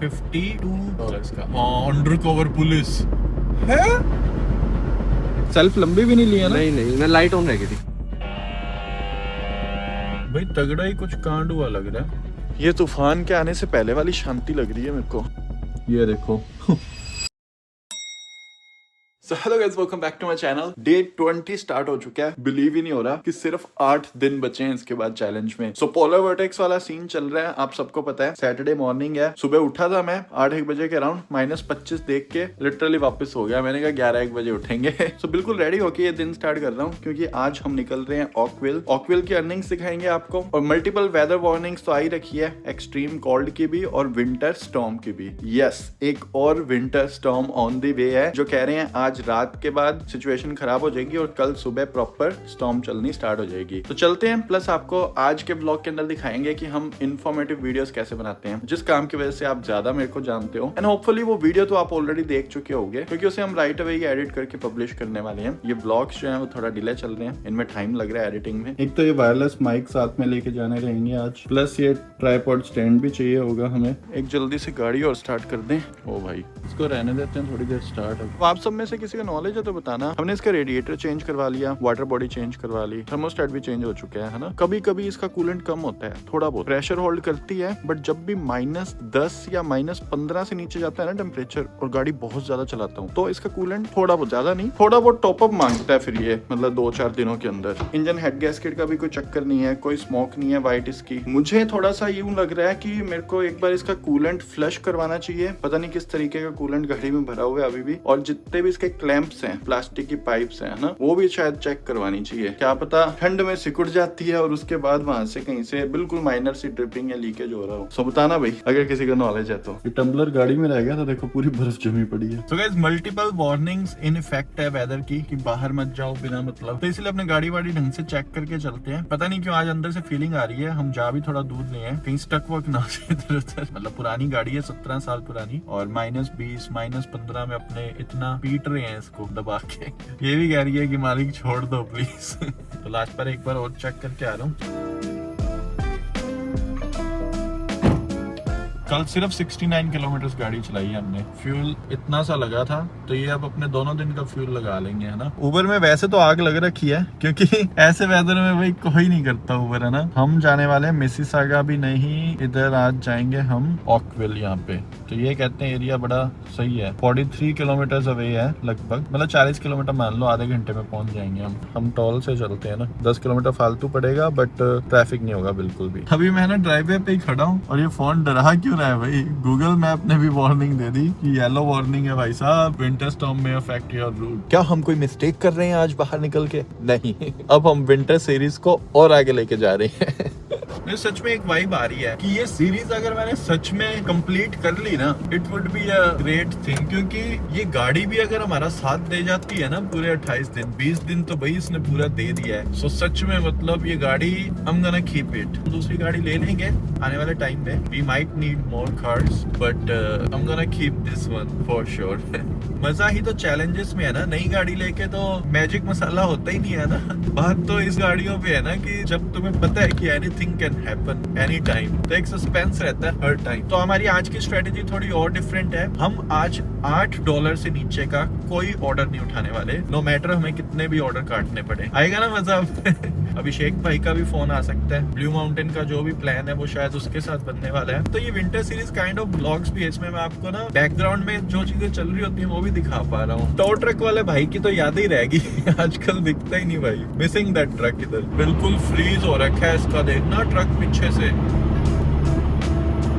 $52 का। Under cover police है। Self लंबी भी नहीं लिया ना? नहीं मैं लाइट ऑन रह गई थी। भाई तगड़ा ही कुछ कांड हुआ लग रहा है। ये तूफान के आने से पहले वाली शांति लग रही है मेरे को। ये देखो। So hello guys, welcome back to my channel. Day 20 start हो चुका है। बिलीव ही नहीं हो रहा कि सिर्फ 8 दिन बचे हैं इसके बाद चैलेंज में। So पोलर वर्टेक्स वाला सीन चल रहा है, आप सबको पता है। सैटरडे मॉर्निंग है, सुबह उठा था मैं 8-1 बजे के अराउंड, -25 देख के लिटरली वापस हो गया। मैंने कहा 11-1 बजे उठेंगे। So बिल्कुल रेडी होके ये दिन स्टार्ट कर रहा हूँ, क्योंकि आज हम निकल रहे हैं ऑकविल की अर्निंग्स दिखाएंगे आपको, और मल्टीपल वेदर वार्निंग्स तो आई रखी है, एक्सट्रीम कोल्ड की भी और विंटर स्टॉर्म की भी। यस, एक और winter storm on the way है, जो कह रहे हैं आज रात के बाद सिचुएशन खराब हो जाएगी और कल सुबह प्रॉपर स्टॉर्म चलनी स्टार्ट हो जाएगी। तो चलते हैं, प्लस आपको आज के ब्लॉग के अंदर दिखाएंगे कि हम इन्फॉर्मेटिव वीडियोस कैसे बनाते हैं, जिस काम की वजह से आप ज्यादा मेरे को जानते हो। एंड होपफुली वो वीडियो तो आप ऑलरेडी देख चुके होंगे, क्योंकि उसे हम राइट अवे एडिट करके पब्लिश करने वाले हैं। ये ब्लॉग्स जो है वो थोड़ा डिले चल रहे हैं, इनमें टाइम लग रहा है एडिटिंग में। एक तो ये वायरलेस माइक साथ में लेके जाने रहेंगे आज, प्लस ये ट्राइपॉड स्टैंड भी चाहिए होगा हमें। एक जल्दी से गाड़ी और स्टार्ट कर दें। ओ भाई, इसको रहने देते हैं थोड़ी देर स्टार्ट। अब आप सब में से किसी का नॉलेज है तो बताना। हमने इसका रेडिएटर चेंज करवा लिया, वाटर बॉडी चेंज करवा ली, थर्मोस्टेट भी चेंज हो चुका है ना। कभी कभी इसका कूलेंट कम होता है, थोड़ा बहुत प्रेशर होल्ड करती है, बट जब भी -10 या -15 से नीचे जाता है ना टेम्परेचर, और गाड़ी बहुत ज्यादा चलाता हूँ, तो इसका कूलेंट थोड़ा बहुत, ज्यादा नहीं, थोड़ा बहुत टॉपअप मांगता है। फिर ये मतलब 2-4 दिनों के अंदर। इंजन हेड गैस्केट का भी कोई चक्कर नहीं है, कोई स्मोक नहीं है वाइट इसकी। मुझे थोड़ा सा यूं लग रहा है कि मेरे को एक बार इसका कूलेंट फ्लश करवाना चाहिए। पता नहीं किस तरीके का कूलेंट गाड़ी में भरा हुआ है अभी भी, और जितने भी इसके क्लैंप्स हैं, प्लास्टिक की पाइप्स हैं ना, वो भी शायद चेक करवानी चाहिए। क्या पता ठंड में सिकुड़ जाती है और उसके बाद वहां से कहीं से बिल्कुल माइनर सी ड्रिपिंग या लीकेज हो रहा हो। सो बताना भाई अगर किसी का नॉलेज है तो। ये टम्बलर गाड़ी में रह गया था, देखो पूरी बर्फ जमी पड़ी है। तो guys multiple warnings in effect है वेदर की, कि बाहर मत जाओ बिना मतलब। तो इसलिए अपने गाड़ी वाड़ी ढंग से चेक करके चलते हैं। पता नहीं क्यों आज अंदर से फीलिंग आ रही है हम जा भी थोड़ा दूर नहीं है, कहीं स्टक वर्क ना हो इधर उधर। मतलब पुरानी गाड़ी है, 17 साल पुरानी, और -20 -15 में अपने इतना पीट रहे हैं इसको दबा के। ये भी कह रही है कि मालिक छोड़ दो प्लीज। तो लास्ट पर एक बार और चेक करके आ रहा हूँ। कल सिर्फ 69 किलोमीटर गाड़ी चलाई है हमने। फ्यूल इतना सा लगा था, तो ये अब अपने दोनों दिन का फ्यूल लगा लेंगे, है ना। उबर में वैसे तो आग लग रखी है, क्योंकि ऐसे वेदर में भाई कोई नहीं करता उबर, है ना। हम जाने वाले हैं मिसिसागा भी नहीं, इधर आज जाएंगे हम ऑकविल यहाँ पे। तो ये कहते हैं एरिया बड़ा सही है, 43 किलोमीटर अवे है लगभग, मतलब 40 किलोमीटर मान लो, आधे घंटे में पहुंच जाएंगे हम टोल से चलते हैं ना। 10 किलोमीटर फालतू पड़ेगा, बट ट्रैफिक नहीं होगा बिल्कुल भी। अभी मैं ना ड्राइववे पे ही खड़ा हूँ, और ये फोन डरा क्यों है भाई। गूगल मैप ने भी वार्निंग दे दी कि येलो वार्निंग है भाई साहब, विंटर स्टॉर्म में अफेक्ट योर रूट। क्या हम कोई मिस्टेक कर रहे हैं आज बाहर निकल के? नहीं, अब हम विंटर सीरीज को और आगे लेके जा रहे हैं। सच में एक वाइब आ रही है कि ये सीरीज अगर मैंने सच में कंप्लीट कर ली ना, it would be a great thing, क्योंकि ये गाड़ी भी अगर हमारा साथ दे जाती है ना पूरे 28 दिन 20 दिन, तो भाई इसने पूरा दे दिया है। सो सच में मतलब ये गाड़ी I'm gonna keep it। दूसरी गाड़ी ले लेंगे आने वाले टाइम में। We might need more cars, but I'm gonna keep this one for sure। मजा ही तो चैलेंजेस में है ना, नई गाड़ी लेके तो मैजिक मसाला होता ही नहीं है ना। बात तो इस गाड़ियों पे है ना कि जब तुम्हें पता है कि anything can happen any time, तो एक सस्पेंस रहता है हर टाइम। तो हमारी आज की स्ट्रेटेजी थोड़ी और डिफरेंट है। हम आज $8 से नीचे का कोई ऑर्डर नहीं उठाने वाले, नो मैटर हमें कितने भी ऑर्डर काटने पड़े। आएगा ना मजा। अभिषेक भाई का भी फोन आ सकता है, ब्लू माउंटेन का जो भी प्लान है वो शायद उसके साथ बनने वाला है। तो ये winter series kind of blogs भी है, इसमें मैं आपको ना बैकग्राउंड में जो चीजें चल रही होती हैं वो भी दिखा पा रहा हूँ। टो ट्रक वाले भाई की तो याद ही रहेगी। आजकल दिखता ही नहीं भाई, मिसिंग दैट ट्रक। इधर बिल्कुल फ्रीज हो रखा है इसका, देखना ट्रक पीछे से,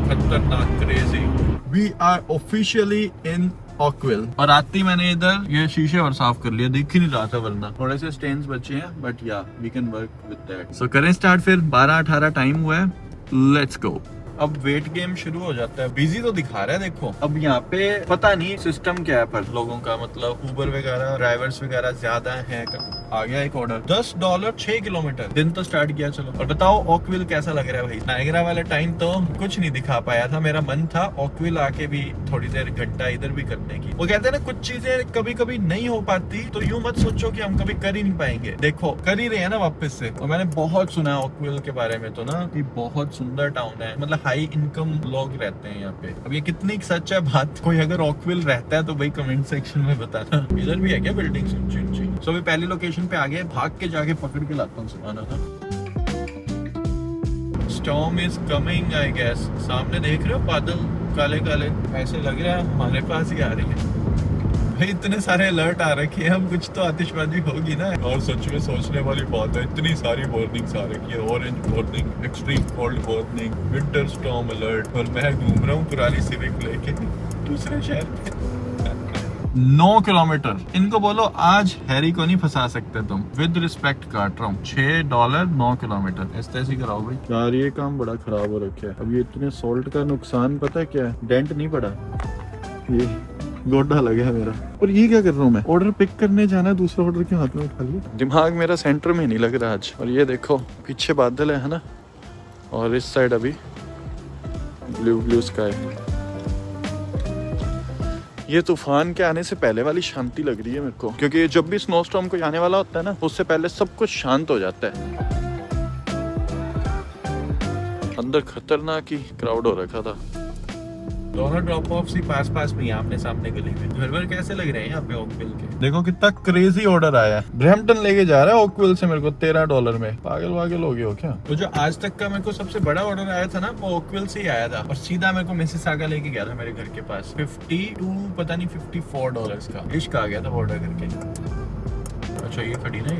खतरनाक क्रेजी। वी आर ऑफिशियली इन ऑकविल, और आते ही मैंने इधर ये शीशे और साफ कर लिया, दिख ही नहीं रहा था वरना। थोड़े से स्टेन्स बचे हैं, but yeah we can work with that. So करें स्टार्ट फिर। 12:18 टाइम हुआ है, लेट्स गो। अब वेट गेम शुरू हो जाता है। बिजी तो दिखा रहा है देखो। अब यहाँ पे पता नहीं सिस्टम क्या है पर लोगों का, मतलब उबर वगैरह ड्राइवर्स वगैरह ज्यादा है आ गया एक ऑर्डर, $10 6 किलोमीटर। दिन तो स्टार्ट किया चलो। और बताओ ओकविल कैसा लग रहा है भाई। नायग्रा वाले टाइम तो कुछ नहीं दिखा पाया था, मेरा मन था ओकविल आके भी थोड़ी देर घंटा इधर भी करने की। वो कहते हैं ना कुछ चीजें कभी कभी नहीं हो पाती, तो यूं मत सोचो कि हम कभी कर ही नहीं पाएंगे। देखो कर ही रहे हैं ना वापस से। और मैंने बहुत सुना है ओकविल के बारे में तो ना कि बहुत सुंदर टाउन है, मतलब हाई इनकम लोग रहते हैं यहाँ पे। अब ये कितनी सच है बात, कोई अगर ओकविल रहता है तो भाई कमेंट सेक्शन में बताना। इधर भी है क्या बिल्डिंग ऊंची ऊंची। सो अभी पहली लोकेशन पे आ गए, भाग के जाके पकड़ के लाता हूँ सामान था। Storm is coming, I guess. सामने देख रहे हो बादल काले काले, ऐसे लग रहा है हमारे पास ही आ रही है। भाई इतने सारे अलर्ट आ रखे हैं, हम कुछ तो आतिशबाजी होगी ना। और सच में सोचने वाली बात है, इतनी सारी वार्निंग्स आ रखी है। Orange warning, extreme cold warning, winter storm alert. और मैं घूम रहा हूँ पुरानी सिविक लेके दूसरे शहर में। 9 किलोमीटर। इनको बोलो आज हैरी को नहीं फंसा सकते तुम, विद रिस्पेक्ट काट रहा हूँ। $6 9 किलोमीटर। इस तरह से कराओ भाई यार, ये काम बड़ा खराब हो रखा है। अब ये इतने सोल्ट का नुकसान पता है क्या है, डेंट नहीं पड़ा, ये गोड्डा लगा है मेरा। और ये क्या कर रहा हूँ मैं, ऑर्डर पिक करने जाना है, दूसरा ऑर्डर के हाथ में उठा लिया। दिमाग मेरा सेंटर में नहीं लग रहा आज। और ये देखो पीछे बादल है ना, और इस साइड अभी ब्लू ब्लू स्काई। ये तूफान के आने से पहले वाली शांति लग रही है मेरे को, क्योंकि जब भी स्नोस्टॉर्म कोई आने वाला होता है ना, उससे पहले सब कुछ शांत हो जाता है। अंदर खतरनाक ही क्राउड हो रखा था। दोनों ड्रॉप ऑफ ही पास पास में, आमने सामने गली में। घर भर कैसे लग रहे हैं यहाँ पे ओकविल के। देखो कितना क्रेजी ऑर्डर आया है। ब्रैम्पटन लेके जा रहा है ओकविल से मेरे को $13 में। पागल वागल हो गए हो क्या। तो जो आज तक का मेरे को सबसे बड़ा ऑर्डर आया था ना, वो ओकविल से ही आया था। और सीधा मेरे को मिसिसागा लेके गया था मेरे घर के पास। 52 पता नहीं $54 का इश्क आ गया था ऑर्डर करके। अच्छा ये खड़ी ना,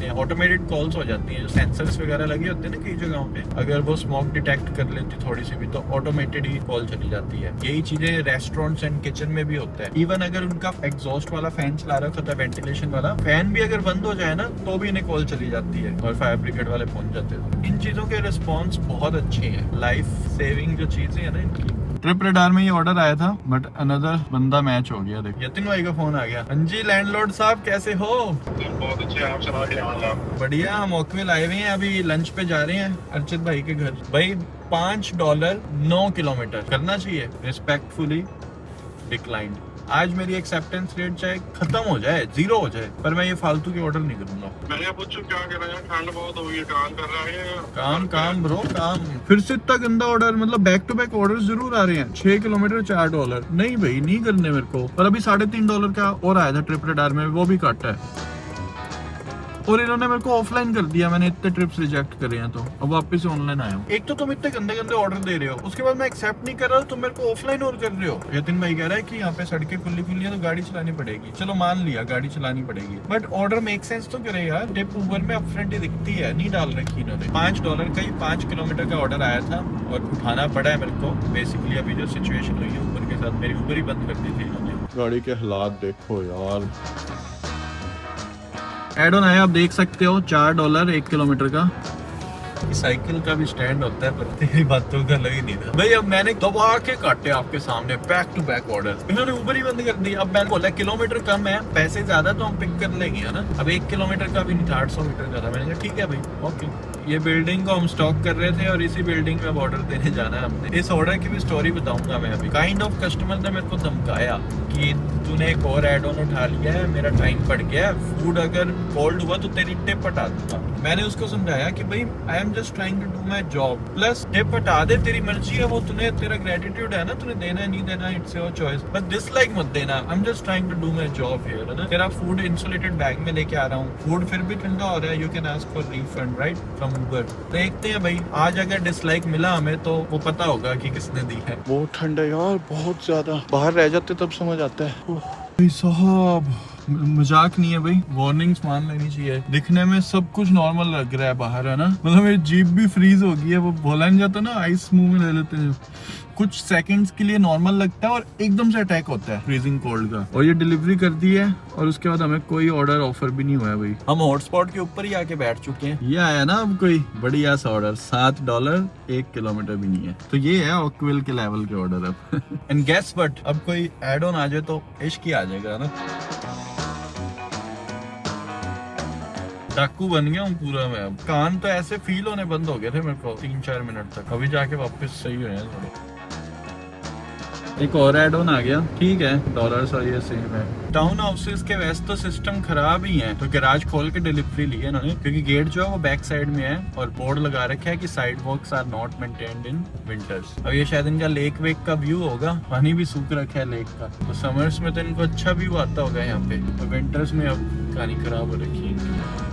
ये ऑटोमेटेड कॉल्स हो जाती हैं। जो सेंसर्स वगैरह लगे होते हैं ना कई जगहों पे, अगर वो स्मोक डिटेक्ट कर लेती थोड़ी सी भी, तो ऑटोमेटेड ही कॉल चली जाती है। यही चीजें रेस्टोरेंट्स एंड किचन में भी होता है। इवन अगर उनका एग्जॉस्ट वाला फैन चला रखा होता है, वेंटिलेशन वाला फैन भी अगर बंद हो जाए ना, तो भी इन्हें कॉल चली जाती है और फायर ब्रिगेड वाले पहुंच जाते हैं। इन चीजों के रिस्पॉन्स बहुत अच्छे हैं, लाइफ सेविंग जो चीजें है ना इनकी। ट्रिप रडार में ये ऑर्डर आया था, बट अनदर बंदा मैच हो गया। देखिए यतिन भाई का फोन आ गया। हाँ जी लैंडलॉर्ड साहब कैसे हो। बहुत अच्छे, आप सुनाइए। बढ़िया, हम ओकविल आए हुए हैं, अभी लंच पे जा रहे हैं अर्चित भाई के घर। भाई $5 9 किलोमीटर करना चाहिए। Respectfully declined. आज मेरी एक्सेप्टेंस रेट चाहे खत्म हो जाए, 0 हो जाए, पर मैं ये फालतू के ऑर्डर नहीं करूंगा। मैं पूछूं क्या कर रहे हैं, ठंड बहुत हो गई, काम कर रहे हैं। काम ब्रो काम। फिर से इतना गंदा ऑर्डर, मतलब बैक टू बैक ऑर्डर जरूर आ रहे हैं। 6 किलोमीटर $4। नहीं भाई नहीं करने मेरे को। और अभी $3.5 का और आया था ट्रिप रडार में, वो भी कट है। और इन्होंने मेरे को ऑफलाइन कर दिया। मैंने इतने ट्रिप्स रिजेक्ट करे हैं, तो अब वापस से ऑनलाइन आया हूँ। एक तो तुम इतने गंदे गंदे ऑर्डर दे रहे हो, उसके बाद मैं एक्सेप्ट नहीं कर रहा हूँ, तुम मेरे को ऑफलाइन और कर रहे हो। यतिन भाई कह रहा है कि यहाँ पे सड़कें खुली खुली है तो गाड़ी चलानी पड़ेगी। चलो मान लिया गाड़ी चलानी पड़ेगी, बट ऑर्डर मेक सेंस तो करे यार। टिप उबर में अपफ्रंट ही दिखती है, नहीं डाल रखी इन्होंने। $5 का ही 5 किलोमीटर का ऑर्डर आया था और उठाना पड़ा है मेरे को। बेसिकली अभी जो सिचुएशन हुई है उबर के साथ, मेरी उबर ही बंद कर दी थी इन्होंने। गाड़ी के हालात देखो यार। एड ऑन आया, आप देख सकते हो $4 1 किलोमीटर का। साइकिल का भी स्टैंड होता है, पर तेरी बातों का लग ही नहीं था भाई। अब मैंने दबा के काटे आपके सामने बैक टू बैक ऑर्डर। इन्होंने ऊबर ही बंद कर दी। अब मैंने बोला किलोमीटर कम है, पैसे ज्यादा तो हम पिक कर लेंगे, है ना। अब 1 किलोमीटर का भी नहीं था, 800 मीटर का था। मैंने कहा ठीक है भाई ओके। ये बिल्डिंग को हम स्टॉक कर रहे थे और इसी बिल्डिंग में अब ऑर्डर देने जाना है हमने। इस ऑर्डर की भी स्टोरी बताऊंगा मैं अभी। काइंड ऑफ कस्टमर ने मेरे को धमकाया कि तूने एक और एड ऑन उठा लिया है, मेरा टाइम बढ़ गया है, फूड अगर कोल्ड हुआ तो तेरी टिप हटा दूंगा। मैंने उसको समझाया कि भाई I am just trying to do my job, plus tip हटा दे, तेरी मर्जी है, वो तूने, तेरा ग्रेटिट्यूड है ना, तूने देना है नहीं देना, it's your choice, but dislike मत देना। I am just trying to do my job here, है ना। तेरा फूड इंसुलेटेड बैग में लेके आ रहा हूँ, फूड फिर भी ठंडा हो रहा है, you can ask for refund right from Uber. देखते हैं भाई, आज अगर डिसलाइक मिला हमें तो वो पता होगा कि किसने दी है। बहुत ठंड है यार, बहुत ज्यादा। बाहर रह जाते तब समझ आता है। साहब मजाक नहीं है भाई, वार्निंग्स मान लेनी चाहिए। दिखने में सब कुछ नॉर्मल लग रहा है बाहर, है ना। मतलब मेरी जीभ भी फ्रीज हो गई है। वो बोला नहीं जाता ना, आइस मुंह में ले लेते हैं। कुछ सेकंड्स के लिए नॉर्मल लगता है और एकदम से अटैक होता है फ्रीजिंग कोल्ड का। और ये डिलीवरी कर दी है और उसके बाद हमें कोई ऑर्डर ऑफर भी नहीं हुआ है भाई। हम हॉटस्पॉट के ऊपर ही आके बैठ चुके हैं। ये आया ना अब कोई बढ़िया सा ऑर्डर, $7 1 किलोमीटर भी नहीं है। तो ये है ओकविल के लेवल के ऑर्डर अब। एंड गेस व्हाट, अब कोई एड ऑन आ जाए तो इश्क ही आ जाएगा ना। डाकू बन गया हूँ पूरा मैं। अब कान तो ऐसे फील होने बंद हो गए थे मेरे को 3-4 मिनट तक, अभी जाके वापस सही हुए हैं थोड़े। एक और एड ऑन आ गया, ठीक है, डॉलर्स और ये सेम है। टाउन हाउसेस के वैसे तो सिस्टम खराब ही है, तो गैराज खोल के डिलीवरी ली है इन्होंने, क्योंकि गेट जो है वो बैक साइड में है और बोर्ड लगा रखा है कि sidewalks are not maintained in winters. अब ये शायद इनका लेक वेक का व्यू होगा, पानी भी सूख रखा है लेक का, तो समर्स में तो इनको अच्छा व्यू आता होगा यहाँ पे, तो विंटर्स में अब कहानी खराब हो रखी है।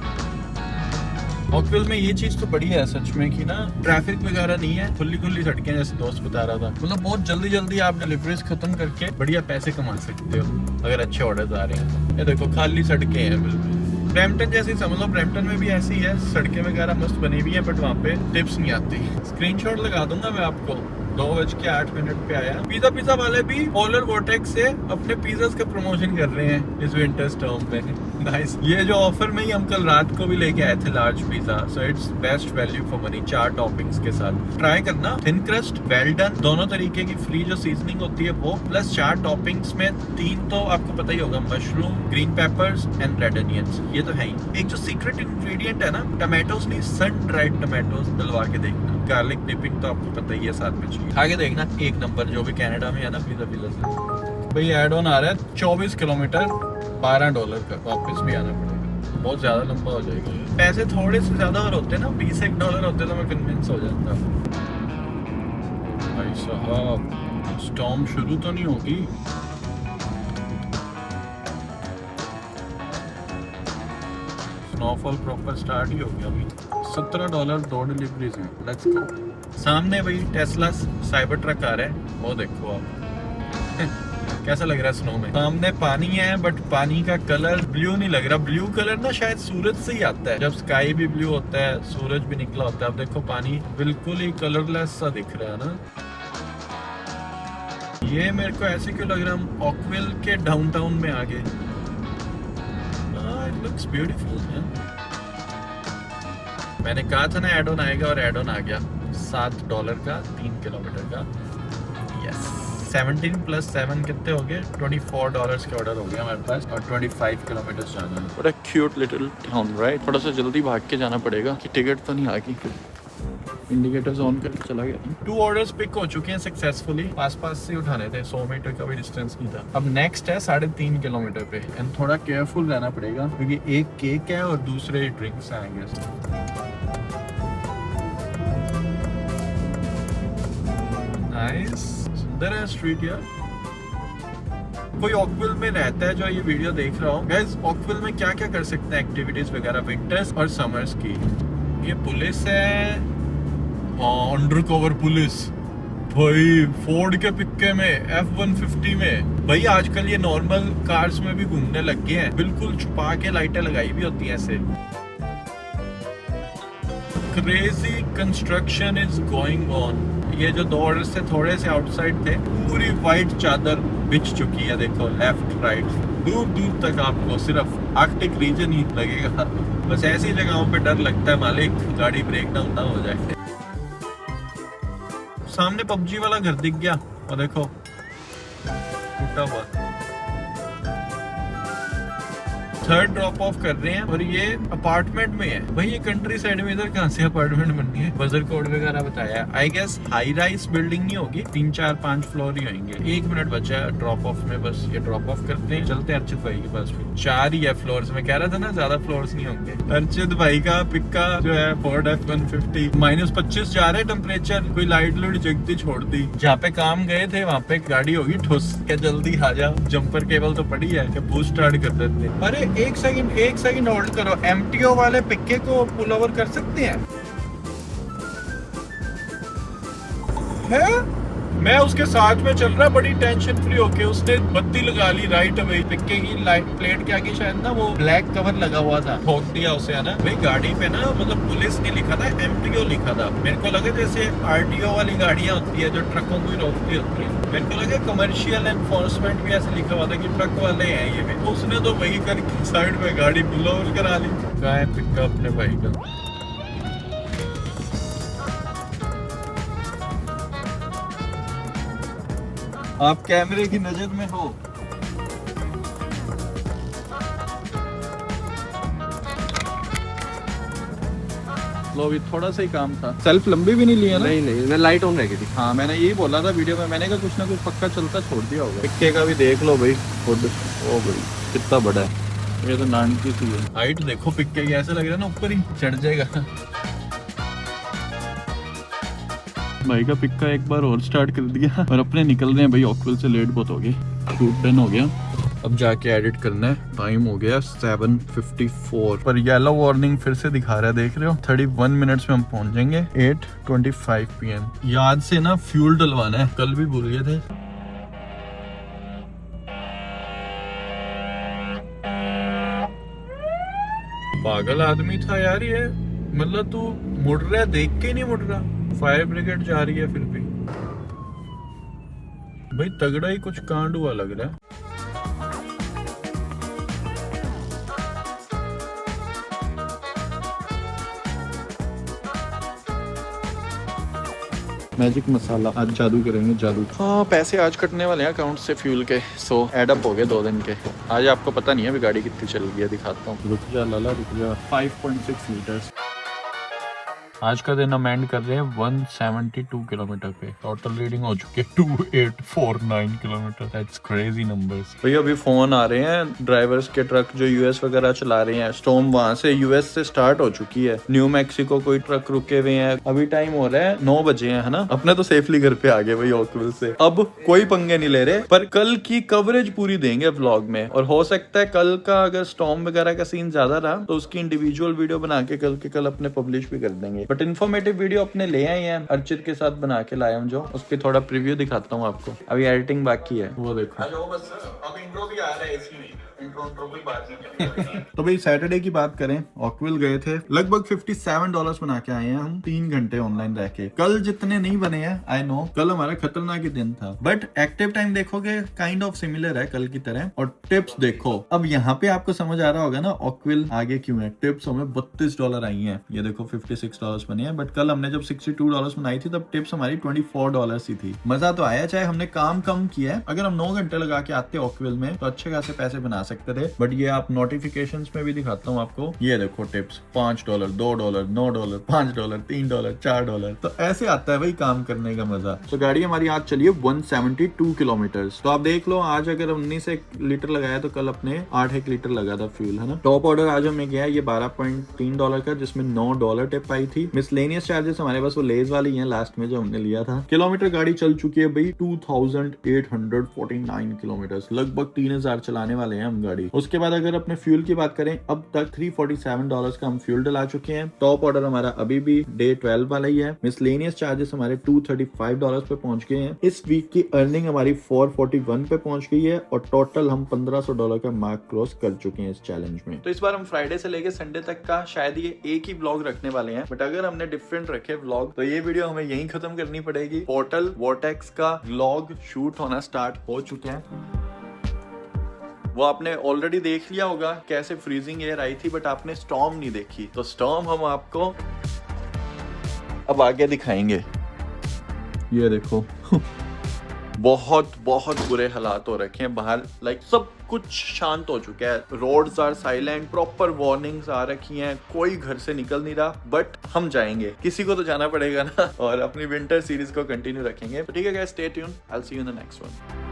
ऑकविल में ये चीज तो बढ़िया है सच में कि ना ट्रैफिक वगैरह नहीं है, खुली सड़कें, जैसे दोस्त बता रहा था, मतलब बहुत जल्दी आप डिलीवरीज खत्म करके बढ़िया पैसे कमा सकते हो अगर अच्छे ऑर्डर्स आ रहे हैं। ये देखो खाली सड़कें हैं बिल्कुल, ब्रैम्पटन जैसी समझ लो, ब्रैम्पटन में भी ऐसी है, सड़कें वगैरह मस्त बनी हुई है, बट वहाँ पे टिप्स नहीं आती। स्क्रीनशॉट लगा दूंगा मैं आपको। 2:08 पे आया। पिज्जा वाले भी पोलर वोर्टेक्स से अपने पिज्जास का प्रमोशन कर रहे हैं इस विंटर स्टॉर्म में। नाइस। ये जो ऑफर में ही हम कल रात को भी लेके आए थे large pizza, so it's best value for money. 4 toppings के साथ ट्राई करना, थिन क्रस्ट, वेल डन, दोनों तरीके की फ्री जो सीजनिंग होती है वो, प्लस 4 टॉपिंग्स में 3 तो आपको पता ही होगा, mushroom, green papers and red onions, ये तो है ही। एक जो सीक्रेट इंग्रेडिएंट है ना, टमाटोज नहीं, सन ड्राइड टमाटोज डलवा के देखना। गार्लिक डिपिंग तो आपको पता ही है साथ में चाहिए, आगे देखना एक नंबर, जो भी कनाडा में है ना पिज्जा से। भाई एड ऑन आ रहा है 24 किलोमीटर $12 का, वापस भी आना पड़ेगा, बहुत ज्यादा लंबा हो जाएगा। पैसे थोड़े से ज्यादा और होते ना, $20 होते तो मैं कन्विंस हो जाता। भाई साहब स्टॉर्म शुरू तो नहीं होगी। स्नोफॉल प्रॉपर स्टार्ट ही हो गया अभी। $17 2 डिलीवरीज हैं। Let's go. सामने भाई टेस्ला साइबर ट्रक आ रहा है, वो देखो आप कैसा लग रहा है स्नो में। सामने पानी है, बट पानी का कलर ब्लू नहीं लग रहा। ब्लू कलर ना शायद सूरज से ही आता है, जब स्काई भी ब्लू होता है, सूरज भी निकला होता है। अब देखो पानी बिल्कुल ही कलरलेस सा दिख रहा है ना। ये मेरे को ऐसे क्यों लग रहा है हम ऑकविल के डाउनटाउन में आ गए। इट लुक्स ब्यूटीफुल है। मैंने कहा था ना एड ऑन आएगा, और एड ऑन आ गया। $7 का 3 किलोमीटर का। यस, 17 + 7 कितने हो गए? $24 के ऑर्डर हो गया हमारे पास, और 25 किलोमीटर जाना है। बड़ा क्यूट लिटिल टाउन, राइट? थोड़ा सा जल्दी भाग के जाना पड़ेगा कि टिकट तो नहीं आ गई। इंडिकेटर्स ऑन करके चला गया। 2 ऑर्डर्स पिक हो चुके हैं सक्सेसफुली। पास से उठाने थे, 100 मीटर का भी डिस्टेंस नहीं था। अब नेक्स्ट है 3.5 किलोमीटर पे, एंड थोड़ा केयरफुल रहना पड़ेगा क्योंकि एक केक है और दूसरे ड्रिंक्स आएंगे। नाइस, सुंदर है स्ट्रीट यार। कोई ऑकविल में रहता है जो ये वीडियो देख रहा हो, गाइस ऑकविल में क्या क्या कर सकते हैं एक्टिविटीज वगैरह विंटर्स और समर्स की। ये पुलिस है, अंडर कवर पुलिस भाई, फोर्ड के पिक्के में, F-150 में। भाई आजकल ये नॉर्मल कार्स में भी घूमने लग गए हैं, बिल्कुल छुपा के लाइटें लगाई भी होती हैं ऐसे। Crazy construction is going on. ये जो 2 ऑर्डर से थोड़े से आउटसाइड थे, पूरी व्हाइट चादर बिछ चुकी है। देखो लेफ्ट राइट दूर दूर तक आपको सिर्फ आर्कटिक रीजन ही लगेगा। बस ऐसी जगहों पे डर लगता है मालिक गाड़ी ब्रेक डाउन ना हो जाए। सामने PUBG वाला घर दिख गया, और देखो टूटा हुआ। 3rd ड्रॉप ऑफ कर रहे हैं, और ये अपार्टमेंट में है। भाई ये कंट्री साइड में इधर कहाँ से अपार्टमेंट बननी है? बजर कोड वगैरह बताया। I guess high rise building नहीं होगी, 3, 4, 5 फ्लोर ही होंगे। 1 मिनट बचा है ड्रॉप ऑफ में, बस ये ड्रॉप ऑफ करते हैं, चलते हैं अर्चित भाई के पास। फिर 4 ही है फ्लोर्स, में कह रहा था ना ज्यादा फ्लोर्स नहीं होंगे। अर्चित भाई का पिक्का जो है फोर्ड F-150, -25 जा रहा है टेम्परेचर। कोई लाइट लूट जगती छोड़ दी। जहाँ पे काम गए थे वहाँ पे गाड़ी होगी ठुस के, जल्दी आ जा, जंपर केबल तो पड़ी है कि बूस्ट स्टार्ट कर देते। अरे एक सेकंड होल्ड करो। MTO वाले पिक्के को पुल ओवर कर सकते हैं? मैं उसके साथ में चल रहा, बड़ी टेंशन फ्री होके उसने बत्ती लगा ली राइट अवे। पिक्के की लाइट प्लेट के आगे शायद ना वो ब्लैक कवर लगा हुआ था, ठोक दिया उसे, है ना। भाई गाड़ी पे ना मतलब पुलिस ने लिखा था, MTO लिखा था। मेरे को लगा जैसे RTO वाली गाड़ियां होती है जो ट्रकों को ही रोकती होती है। मेरे को लगा कमर्शियल एनफोर्समेंट भी ऐसे लिखा हुआ था कि ट्रक वाले हैं ये भी। उसने तो वही करके साइड में गाड़ी पुल ओवर करा ली। क्या है पिक्का अपने भाई का। आप कैमरे की नजर में हो। लो अभी थोड़ा सा ही काम था। सेल्फ लंबी भी नहीं ली है ना? नहीं मैं लाइट ऑन रह गई थी। हाँ मैंने यही बोला था वीडियो में, मैंने कहा कुछ ना कुछ पक्का चलता छोड़ दिया होगा। पिक्के का भी देख लो भाई खुद। ओ भाई कितना बड़ा है ये, तो नानकी सी है। हाइट देखो पिक्के की, ऐसा लग रहा है ना ऊपर ही चढ़ जाएगा। भाई का पिक्का एक बार और स्टार्ट कर दिया और अपने निकल रहे हैं भाई। ऑकविल से लेट बहुत हो गई, शूट डन हो गया, अब जाके एडिट करना है। टाइम हो गया 7:54 पर येलो वार्निंग फिर से दिखा रहा है, देख रहे हो। 31 मिनट्स में हम पहुंच जाएंगे 8:25 PM। याद से ना फ्यूल डलवाना है, कल भी भूल गए थे। पागल आदमी था यार ये, मतलब तू मुड़ रहा है देख के ही नहीं मुड़ रहा। फायर ब्रिगेड जा रही है फिर भी। भाई तगड़ा ही कुछ कांड हुआ लग रहा है। मैजिक मसाला आज जादू करेंगे, जादू। हाँ पैसे आज कटने वाले हैं अकाउंट से फ्यूल के, सो एड अप हो गए 2 दिन के। आज आपको पता नहीं है अभी गाड़ी कितनी चल गई है, दिखाता हूँ। रुक जा लाला रुक जा। 5.6 लीटर्स। आज का दिन हम एंड कर रहे हैं 172 किलोमीटर पे। टोटल रीडिंग हो चुकी है 2849 किलोमीटर। That's crazy numbers. भैया अभी फोन आ रहे हैं ड्राइवर्स के, ट्रक जो यूएस वगैरह चला रहे हैं। स्टॉर्म वहां से यूएस से स्टार्ट हो चुकी है। न्यू मैक्सिको कोई ट्रक रुके हुए हैं। अभी टाइम हो रहा है 9 बजे है ना। अपने तो सेफली घर पे आ गए भाई ऑकविल से। अब कोई पंगे नहीं ले रहे, पर कल की कवरेज पूरी देंगे व्लॉग में। और हो सकता है कल का अगर स्टॉर्म वगैरह का सीन ज्यादा रहा तो उसकी इंडिविजुअल वीडियो बना के कल अपने पब्लिश भी कर देंगे। बट इन्फॉर्मेटिव वीडियो अपने ले आए हैं, अर्चित के साथ बना के लाया हूं जो, उसकी थोड़ा प्रीव्यू दिखाता हूं आपको। अभी एडिटिंग बाकी है, वो देखो। अब इंट्रो भी आ रहा है इसी में। तो भाई सैटरडे की बात करें, ऑकविल गए थे, लगभग $57 बना के आए हैं हम 3 घंटे ऑनलाइन रह के। कल जितने नहीं बने हैं आई नो, कल हमारा खतरनाक ही दिन था, बट एक्टिव टाइम देखोगे काइंड ऑफ सिमिलर है कल की तरह। और टिप्स देखो, अब यहाँ पे आपको समझ आ रहा होगा ना ऑकविल आगे क्यों है। टिप्स हमें $32 आई है, ये देखो $56 बने हैं। बट कल हमने जब $62 बनाई थी तब टिप्स हमारी $24 ही थी। मजा तो आया, चाहे हमने काम कम किया है। अगर हम 9 घंटे लगा के आते ऑकविल में तो अच्छे खासे पैसे बना सकते थे। बट ये आप नोटिफिकेशंस में भी दिखाता हूँ आपको, ये देखो टिप्स $5, $2, $9, $5, $3, $4। तो ऐसे आता है भाई काम करने का मजा। तो गाड़ी हमारी आज चली है 172 किलोमीटर। तो आप देख लो, आज अगर 19 लीटर लगाया तो कल अपने 8 लीटर लगा था फ्यूल, है ना। टॉप ऑर्डर आज हमें गया ये $12.3 का, जिसमें $9 टिप आई थी। मिसलेनियस चार्जेस हमारे पास वो लेज वाली है लास्ट में जो हमने लिया था। किलोमीटर गाड़ी चल चुकी है भाई 2849 किलोमीटर, लगभग 3000 चलाने वाले हैं हम गाड़ी। उसके बाद अगर अपने फ्यूल की बात करें, अब तक $347 का हम फ्यूल डला चुके हैं। टॉप ऑर्डर हमारा अभी भी डे 12 वाला ही है। मिसलेनियस चार्जेस हमारे $235 पे पहुंच गए हैं। इस वीक की अर्निंग हमारी 441 पे पहुंच गई है और टोटल हम $1500 का मार्क क्रॉस कर चुके हैं इस चैलेंज में। तो इस बार हम फ्राइडे से लेके संडे तक का शायद ये एक ही व्लॉग रखने वाले हैं, बट अगर हमने डिफरेंट रखे व्लॉग तो ये वीडियो हमें यहीं खत्म करनी पड़ेगी। पोर्टल वोर्टेक्स का व्लॉग शूट होना स्टार्ट हो चुके हैं। वो आपने ऑलरेडी देख लिया होगा कैसे फ्रीजिंग एयर आई थी, बट आपने स्टॉर्म नहीं देखी। तो स्टॉर्म हम आपको अब आगे दिखाएंगे। ये देखो बहुत बहुत बुरे हालात हो रखे हैं बाहर। लाइक सब कुछ शांत हो चुका है, roads are silent, proper warnings आ रखी हैं, कोई घर से निकल नहीं रहा। बट हम जाएंगे, किसी को तो जाना पड़ेगा ना, और अपनी विंटर सीरीज को कंटिन्यू रखेंगे। तो ठीक है guys, stay tuned, I will see you in the next one.